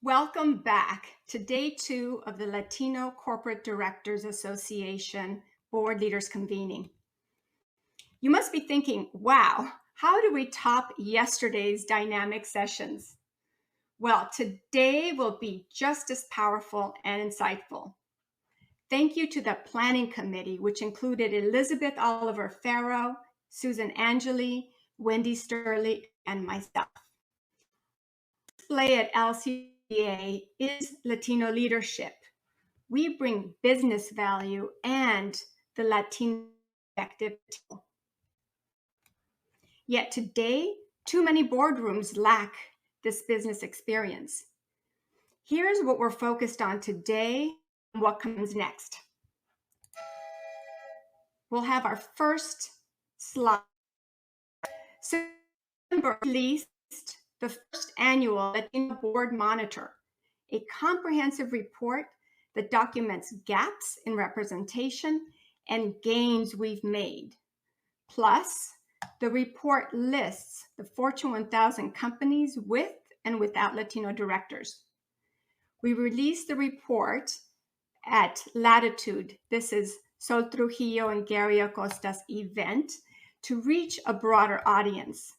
Welcome back to day 2 of the Latino Corporate Directors Association Board Leaders Convening. You must be thinking, wow, how do we top yesterday's dynamic sessions? Well, today will be just as powerful and insightful. Thank you to the Planning Committee, which included Elizabeth Oliver Farrow, Susan Angeli, Wendy Sterling, and myself. Display at LCDA is Latino leadership. We bring business value and the Latino perspective. Yet today, too many boardrooms lack this business experience. Here's what we're focused on today and what comes next. We'll have our first slide. September released the first annual Latino Board Monitor, a comprehensive report that documents gaps in representation and gains we've made. Plus, the report lists the Fortune 1000 companies with and without Latino directors. We released the report at Latitude. This is Sol Trujillo and Gary Acosta's event to reach a broader audience.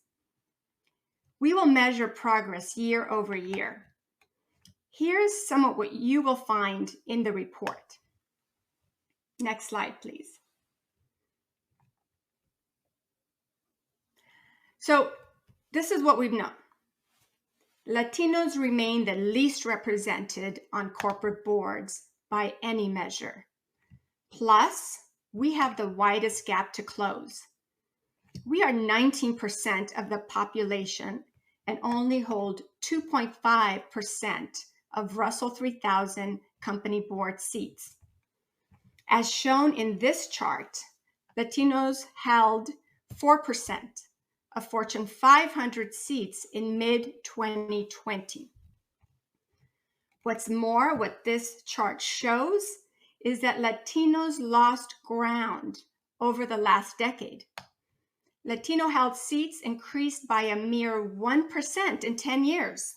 We will measure progress year over year. Here's some of what you will find in the report. Next slide, please. So this is what we've known. Latinos remain the least represented on corporate boards by any measure. Plus, we have the widest gap to close. We are 19% of the population and only hold 2.5% of Russell 3000 company board seats. As shown in this chart, Latinos held 4% of Fortune 500 seats in mid-2020. What's more, what this chart shows is that Latinos lost ground over the last decade. Latino held seats increased by a mere 1% in 10 years,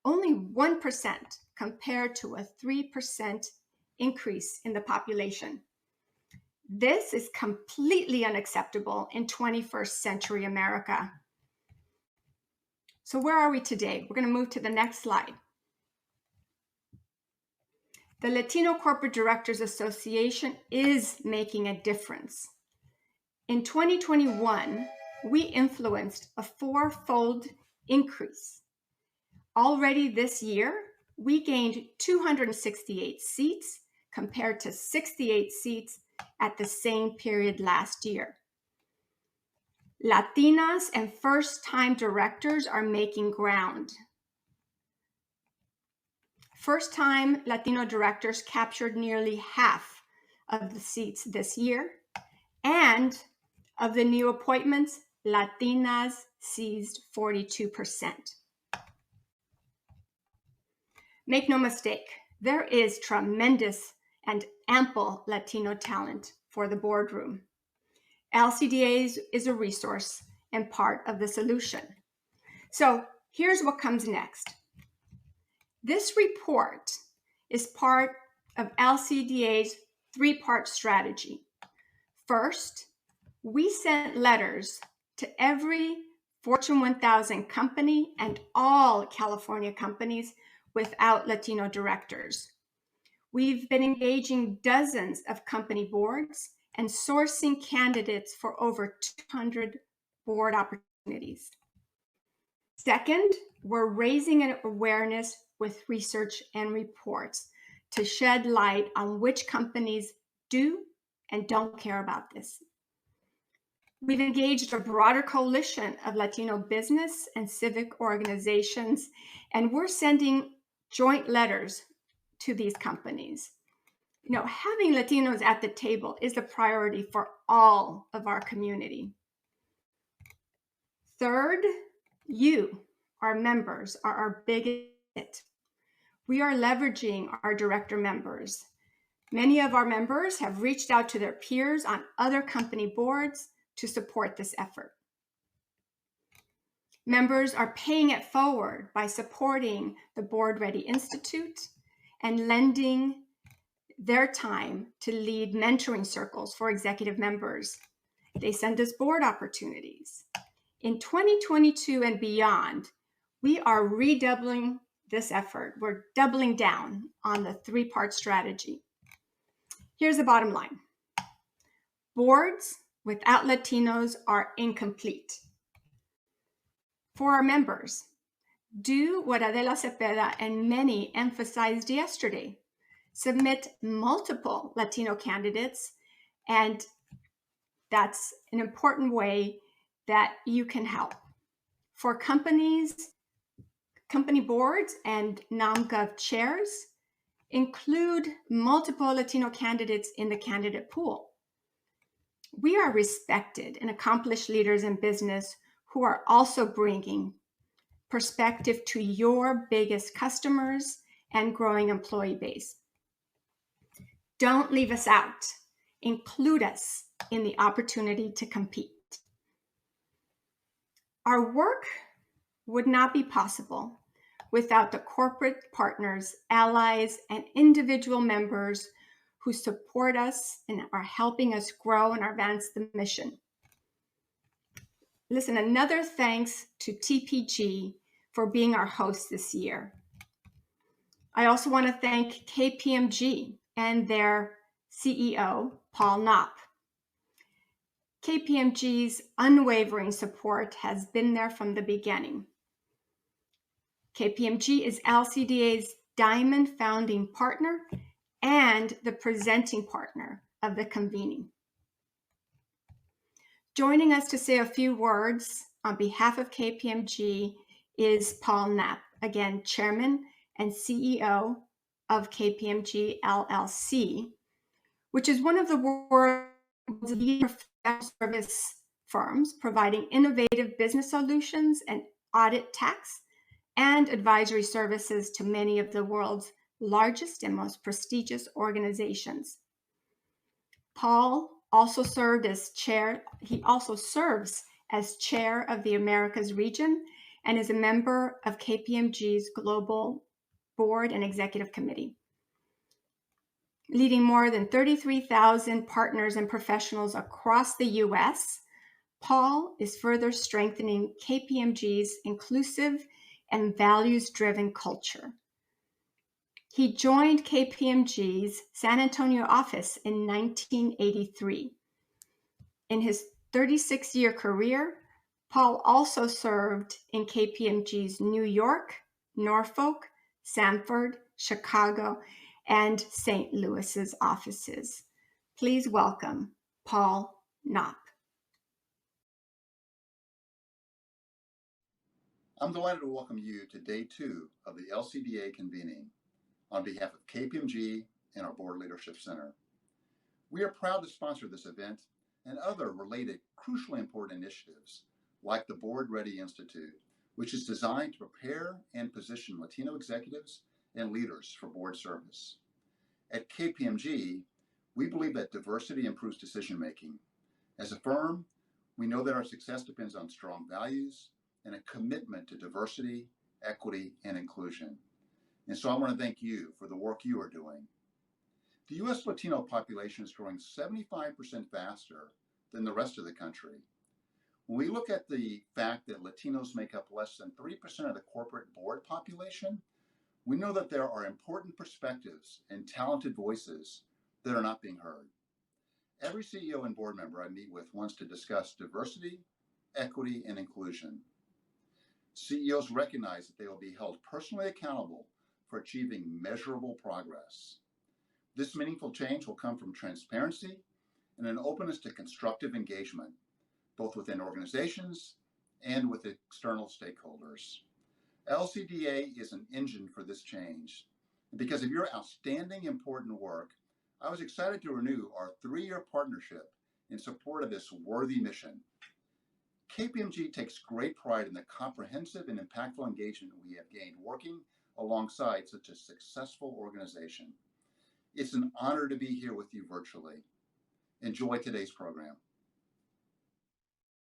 only 1% compared to a 3% increase in the population. This is completely unacceptable in 21st century America. So where are we today? We're going to move to the next slide. The Latino Corporate Directors Association is making a difference. In 2021, we influenced a 4-fold increase. Already this year, we gained 268 seats compared to 68 seats at the same period last year. Latinas and first-time directors are making ground. First-time Latino directors captured nearly half of the seats this year, and of the new appointments, Latinas seized 42%. Make no mistake, there is tremendous and ample Latino talent for the boardroom. LCDA is a resource and part of the solution. So here's what comes next. This report is part of LCDA's 3-part strategy. First, we sent letters to every Fortune 1000 company and all California companies without Latino directors. We've been engaging dozens of company boards and sourcing candidates for over 200 board opportunities. Second, we're raising an awareness with research and reports to shed light on which companies do and don't care about this. We've engaged a broader coalition of Latino business and civic organizations, and we're sending joint letters to these companies. Having Latinos at the table is a priority for all of our community. Third, you, our members, are our biggest hit. We are leveraging our director members. Many of our members have reached out to their peers on other company boards to support this effort. Members are paying it forward by supporting the Board Ready Institute and lending their time to lead mentoring circles for executive members. They send us board opportunities. In 2022 and beyond, we are redoubling this effort. We're doubling down on the three-part strategy. Here's the bottom line. Boards without Latinos are incomplete. For our members, do what Adela Cepeda and many emphasized yesterday. Submit multiple Latino candidates, and that's an important way that you can help. For company boards and non-gov chairs, include multiple Latino candidates in the candidate pool. We are respected and accomplished leaders in business who are also bringing perspective to your biggest customers and growing employee base. Don't leave us out. Include us in the opportunity to compete. Our work would not be possible without the corporate partners, allies, and individual members who support us and are helping us grow and advance the mission. Listen, another thanks to TPG for being our host this year. I also want to thank KPMG and their CEO, Paul Knopp. KPMG's unwavering support has been there from the beginning. KPMG is LCDA's Diamond founding partner and the presenting partner of the convening. Joining us to say a few words on behalf of KPMG is Paul Knopp, again, Chairman and CEO of KPMG LLC, which is one of the world's leading professional service firms providing innovative business solutions and audit, tax, and advisory services to many of the world's largest and most prestigious organizations. Paul also served as chair. He also serves as chair of the Americas region and is a member of KPMG's global board and executive committee. Leading more than 33,000 partners and professionals across the US, Paul is further strengthening KPMG's inclusive and values-driven culture. He joined KPMG's San Antonio office in 1983. In his 36-year career, Paul also served in KPMG's New York, Norfolk, Sanford, Chicago, and St. Louis's offices. Please welcome Paul Knopp. I'm delighted to welcome you to day 2 of the LCDA convening on behalf of KPMG and our Board Leadership Center. We are proud to sponsor this event and other related crucially important initiatives like the Board Ready Institute, which is designed to prepare and position Latino executives and leaders for board service. At KPMG, we believe that diversity improves decision-making. As a firm, we know that our success depends on strong values and a commitment to diversity, equity, and inclusion. And so I want to thank you for the work you are doing. The U.S. Latino population is growing 75% faster than the rest of the country. When we look at the fact that Latinos make up less than 3% of the corporate board population, we know that there are important perspectives and talented voices that are not being heard. Every CEO and board member I meet with wants to discuss diversity, equity, and inclusion. CEOs recognize that they will be held personally accountable for achieving measurable progress. This meaningful change will come from transparency and an openness to constructive engagement, both within organizations and with external stakeholders. LCDA is an engine for this change. And because of your outstanding important work, I was excited to renew our 3-year partnership in support of this worthy mission. KPMG takes great pride in the comprehensive and impactful engagement we have gained working alongside such a successful organization. It's an honor to be here with you virtually. Enjoy today's program.